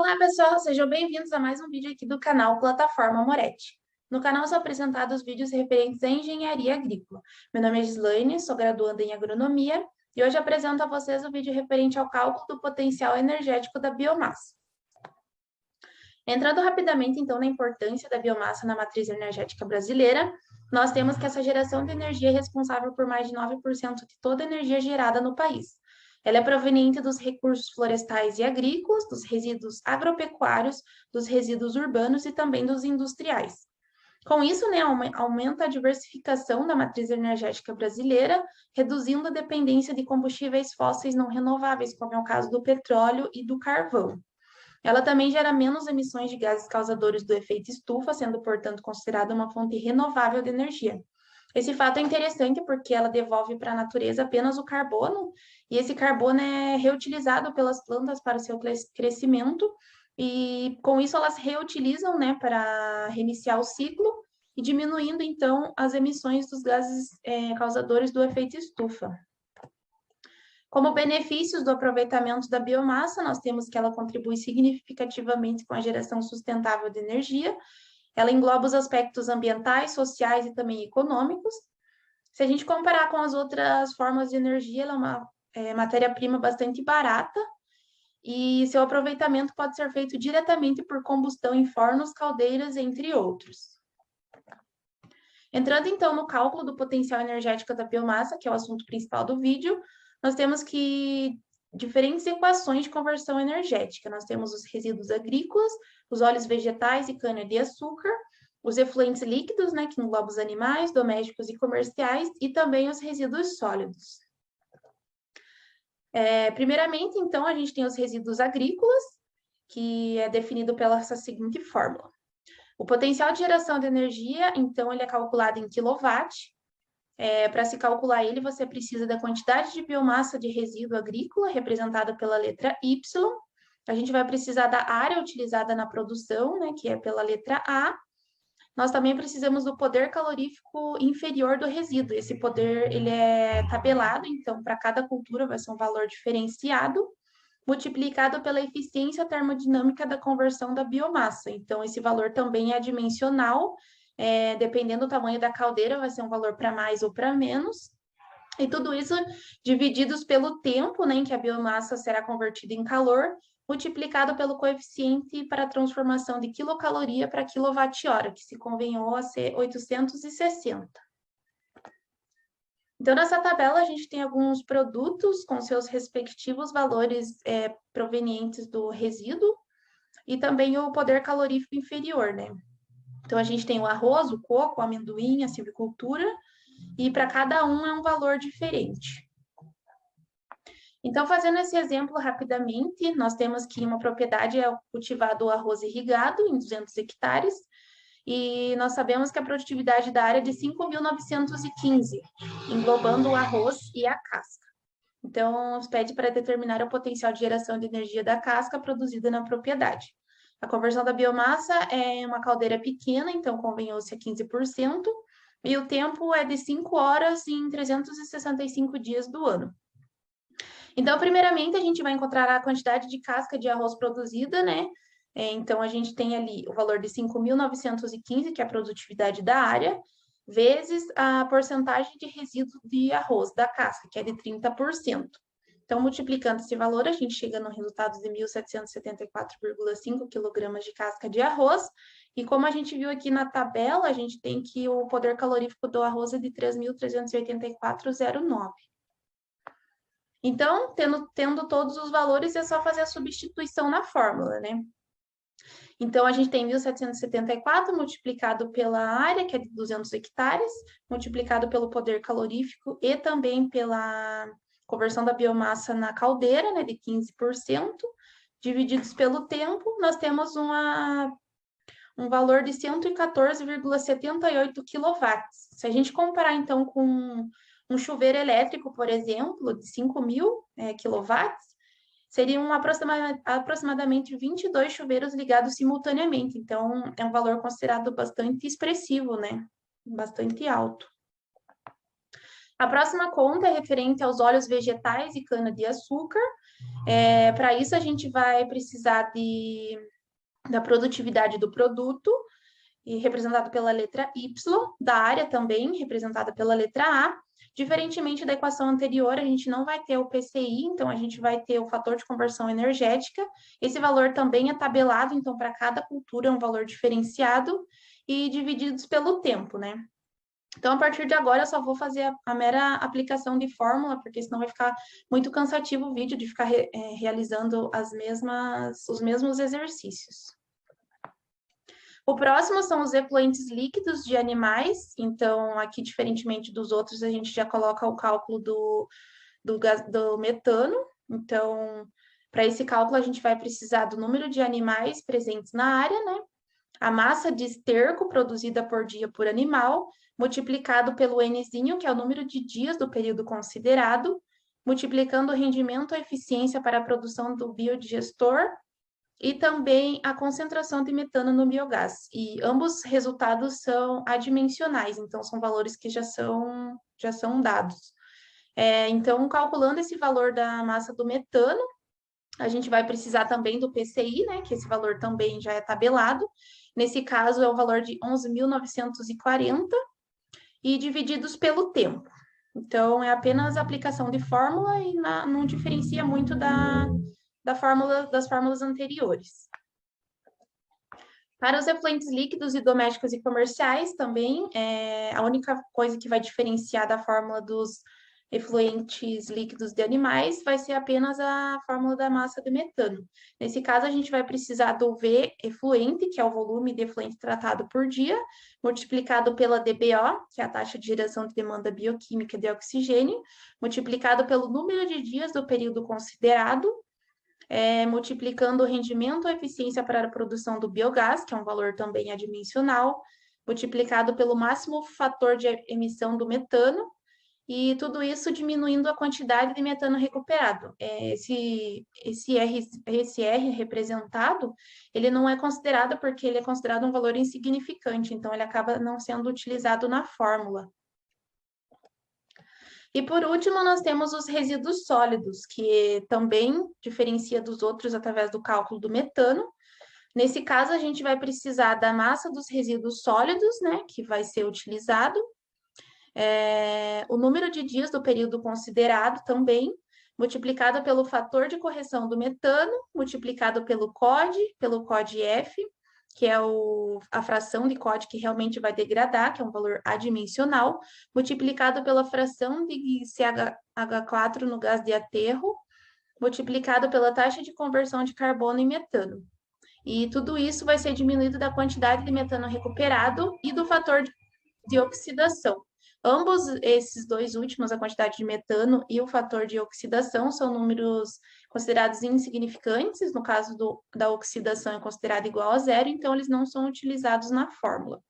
Olá, pessoal, sejam bem-vindos a mais um vídeo aqui do canal Plataforma Moretti. No canal são apresentados vídeos referentes à engenharia agrícola. Meu nome é Gislaine, sou graduanda em agronomia e hoje apresento a vocês o vídeo referente ao cálculo do potencial energético da biomassa. Entrando rapidamente, então, na importância da biomassa na matriz energética brasileira, nós temos que essa geração de energia é responsável por mais de 9% de toda a energia gerada no país. Ela é proveniente dos recursos florestais e agrícolas, dos resíduos agropecuários, dos resíduos urbanos e também dos industriais. Com isso, né, aumenta a diversificação da matriz energética brasileira, reduzindo a dependência de combustíveis fósseis não renováveis, como é o caso do petróleo e do carvão. Ela também gera menos emissões de gases causadores do efeito estufa, sendo, portanto, considerada uma fonte renovável de energia. Esse fato é interessante porque ela devolve para a natureza apenas o carbono, e esse carbono é reutilizado pelas plantas para o seu crescimento, e com isso elas reutilizam, né, para reiniciar o ciclo e diminuindo, então, as emissões dos gases causadores do efeito estufa. Como benefícios do aproveitamento da biomassa, nós temos que ela contribui significativamente com a geração sustentável de energia. Ela engloba os aspectos ambientais, sociais e também econômicos. Se a gente comparar com as outras formas de energia, ela é uma matéria-prima bastante barata e seu aproveitamento pode ser feito diretamente por combustão em fornos, caldeiras, entre outros. Entrando então no cálculo do potencial energético da biomassa, que é o assunto principal do vídeo, nós temos que diferentes equações de conversão energética. Nós temos os resíduos agrícolas, os óleos vegetais e cana-de-açúcar, os efluentes líquidos, né, que englobam os animais, domésticos e comerciais, e também os resíduos sólidos. Primeiramente, então, a gente tem os resíduos agrícolas, que é definido pela essa seguinte fórmula. O potencial de geração de energia, então, ele é calculado em quilowatt. Para se calcular ele, você precisa da quantidade de biomassa de resíduo agrícola, representada pela letra Y. A gente vai precisar da área utilizada na produção, né, que é pela letra A. Nós também precisamos do poder calorífico inferior do resíduo. Esse poder, ele é tabelado, então, para cada cultura vai ser um valor diferenciado, multiplicado pela eficiência termodinâmica da conversão da biomassa. Então, esse valor também é dimensional, dependendo do tamanho da caldeira, vai ser um valor para mais ou para menos. E tudo isso divididos pelo tempo, né, em que a biomassa será convertida em calor, multiplicado pelo coeficiente para a transformação de quilocaloria para quilowatt-hora, que se convenhou a ser 860. Então, nessa tabela, a gente tem alguns produtos com seus respectivos valores provenientes do resíduo e também o poder calorífico inferior, né? Então, a gente tem o arroz, o coco, o amendoim, a silvicultura, e para cada um é um valor diferente. Então, fazendo esse exemplo rapidamente, nós temos que uma propriedade é cultivado o arroz irrigado em 200 hectares, e nós sabemos que a produtividade da área é de 5.915, englobando o arroz e a casca. Então, nos pede para determinar o potencial de geração de energia da casca produzida na propriedade. A conversão da biomassa é uma caldeira pequena, então convenhou-se a 15%, e o tempo é de 5 horas em 365 dias do ano. Então, primeiramente, a gente vai encontrar a quantidade de casca de arroz produzida, né? Então, a gente tem ali o valor de 5.915, que é a produtividade da área, vezes a porcentagem de resíduo de arroz da casca, que é de 30%. Então, multiplicando esse valor, a gente chega no resultado de 1.774,5 kg de casca de arroz. E como a gente viu aqui na tabela, a gente tem que o poder calorífico do arroz é de 3.384,09. Então, tendo todos os valores, é só fazer a substituição na fórmula, né? Então, a gente tem 1.774 multiplicado pela área, que é de 200 hectares, multiplicado pelo poder calorífico e também pela conversão da biomassa na caldeira, né, de 15%, divididos pelo tempo, nós temos um valor de 114,78 kW. Se a gente comparar, então, com um chuveiro elétrico, por exemplo, de 5.000 kW, seriam aproximadamente 22 chuveiros ligados simultaneamente. Então, é um valor considerado bastante expressivo, né? Bastante alto. A próxima conta é referente aos óleos vegetais e cana-de-açúcar. Para isso, a gente vai precisar da produtividade do produto, e representado pela letra Y, da área também, representada pela letra A. Diferentemente da equação anterior, a gente não vai ter o PCI, então a gente vai ter o fator de conversão energética. Esse valor também é tabelado, então para cada cultura é um valor diferenciado e divididos pelo tempo, né? Então, a partir de agora, eu só vou fazer a mera aplicação de fórmula, porque senão vai ficar muito cansativo o vídeo de ficar realizando os mesmos exercícios. O próximo são os efluentes líquidos de animais. Então, aqui, diferentemente dos outros, a gente já coloca o cálculo do metano. Então, para esse cálculo, a gente vai precisar do número de animais presentes na área, né? A massa de esterco produzida por dia por animal, multiplicado pelo Nzinho, que é o número de dias do período considerado, multiplicando o rendimento ou eficiência para a produção do biodigestor, e também a concentração de metano no biogás. E ambos resultados são adimensionais, então são valores que já são dados. Então, calculando esse valor da massa do metano, a gente vai precisar também do PCI, né, que esse valor também já é tabelado. Nesse caso, é o valor de 11.940 e divididos pelo tempo. Então, é apenas aplicação de fórmula e não diferencia muito das fórmulas anteriores. Para os efluentes líquidos e domésticos e comerciais também, a única coisa que vai diferenciar da fórmula dos efluentes líquidos de animais vai ser apenas a fórmula da massa de metano. Nesse caso, a gente vai precisar do V efluente, que é o volume de efluente tratado por dia, multiplicado pela DBO, que é a taxa de geração de demanda bioquímica de oxigênio, multiplicado pelo número de dias do período considerado, multiplicando o rendimento ou eficiência para a produção do biogás, que é um valor também adimensional, multiplicado pelo máximo fator de emissão do metano, e tudo isso diminuindo a quantidade de metano recuperado. Esse R representado, ele não é considerado porque ele é considerado um valor insignificante, então ele acaba não sendo utilizado na fórmula. E por último, nós temos os resíduos sólidos, que também diferencia dos outros através do cálculo do metano. Nesse caso, a gente vai precisar da massa dos resíduos sólidos, né, que vai ser utilizado, o número de dias do período considerado também, multiplicado pelo fator de correção do metano, multiplicado pelo COD F, que é a fração de COD que realmente vai degradar, que é um valor adimensional, multiplicado pela fração de CH4 no gás de aterro, multiplicado pela taxa de conversão de carbono em metano. E tudo isso vai ser diminuído da quantidade de metano recuperado e do fator de oxidação. Ambos esses dois últimos, a quantidade de metano e o fator de oxidação, são números considerados insignificantes. No caso da oxidação é considerado igual a zero, então eles não são utilizados na fórmula.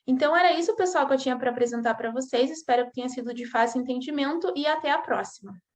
Então, era isso, pessoal, que eu tinha para apresentar para vocês. Espero que tenha sido de fácil entendimento e até a próxima.